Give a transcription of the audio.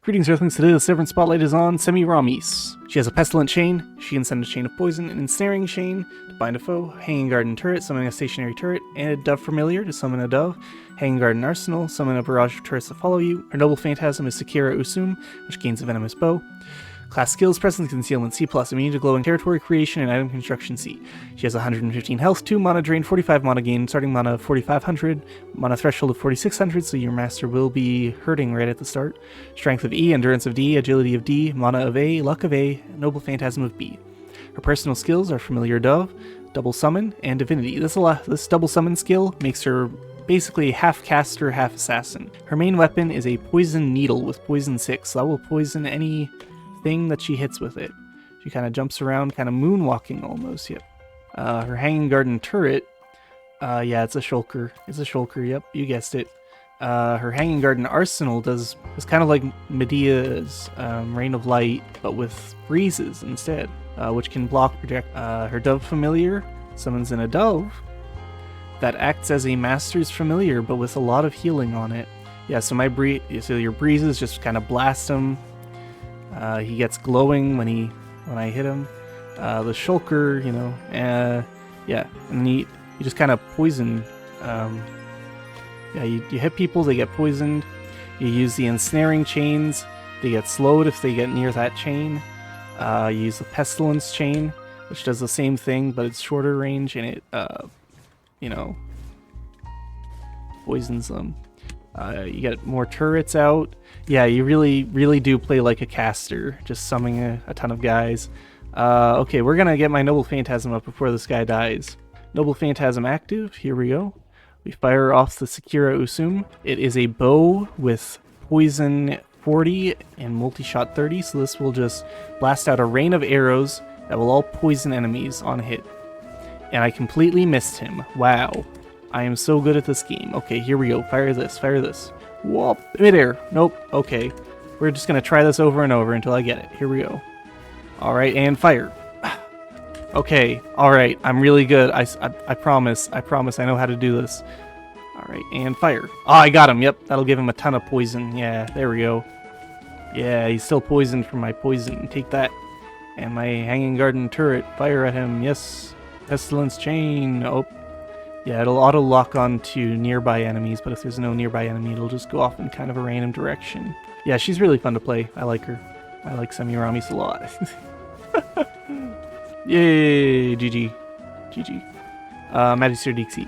Greetings, Earthlings. Today the Severance Spotlight is on Semiramis. She has a Pestilent Chain. She can send a Chain of Poison, an Ensnaring Chain to bind a foe, Hanging Garden Turret, summoning a stationary turret, and a Dove Familiar to summon a dove, Hanging Garden Arsenal, summon a barrage of turrets to follow you. Her Noble Phantasm is Sakura Usum, which gains a Venomous Bow. Class skills, Presence Concealment C+, immune to glowing territory creation and item construction C. She has 115 health, 2 mana drain, 45 mana gain, starting mana of 4500, mana threshold of 4600, so your master will be hurting right at the start. Strength of E, endurance of D, agility of D, mana of A, luck of A, noble phantasm of B. Her personal skills are Familiar Dove, Double Summon, and Divinity. This double summon skill makes her basically half caster, half assassin. Her main weapon is a poison needle with poison 6, so that will poison any thing that she hits with it. She kind of jumps around, kind of moonwalking almost. Yep. Her Hanging Garden Turret, yeah, it's a shulker. It's a shulker. Yep, you guessed it. Her Hanging Garden Arsenal is kind of like Medea's Rain of Light, but with breezes instead, which can block project. Her Dove Familiar summons in a dove that acts as a Master's Familiar, but with a lot of healing on it. Yeah, so so your breezes just kind of blast him. He gets glowing when I hit him. The shulker, you know, yeah, and you just kind of poison. Yeah, you hit people, they get poisoned. You use the ensnaring chains, they get slowed if they get near that chain. You use the pestilence chain, which does the same thing, but it's shorter range, and it, you know, poisons them. You get more turrets out. Yeah, you really do play like a caster, just summoning a ton of guys. Okay, we're gonna get my Noble Phantasm up before this guy dies. Noble Phantasm active, here we go. We fire off the Sakura Usum. It is a bow with poison 40 and multi-shot 30, so this will just blast out a rain of arrows that will all poison enemies on hit. And I completely missed him. Wow. I am so good at this game. Okay, here we go. Fire this, fire this. Whoop, midair. Nope, okay. We're just gonna try this over and over until I get it. Here we go. Alright, and fire. Okay, alright, I'm really good. I promise I know how to do this. Alright, and fire. Oh, I got him, yep. That'll give him a ton of poison. Yeah, there we go. Yeah, he's still poisoned from my poison. Take that. And my Hanging Garden Turret. Fire at him, yes. Pestilence Chain. Oh. Yeah, it'll auto-lock on to nearby enemies, but if there's no nearby enemy, it'll just go off in kind of a random direction. Yeah, she's really fun to play. I like her. I like Semiramis a lot. Yay! GG. GG. Magister Dixie.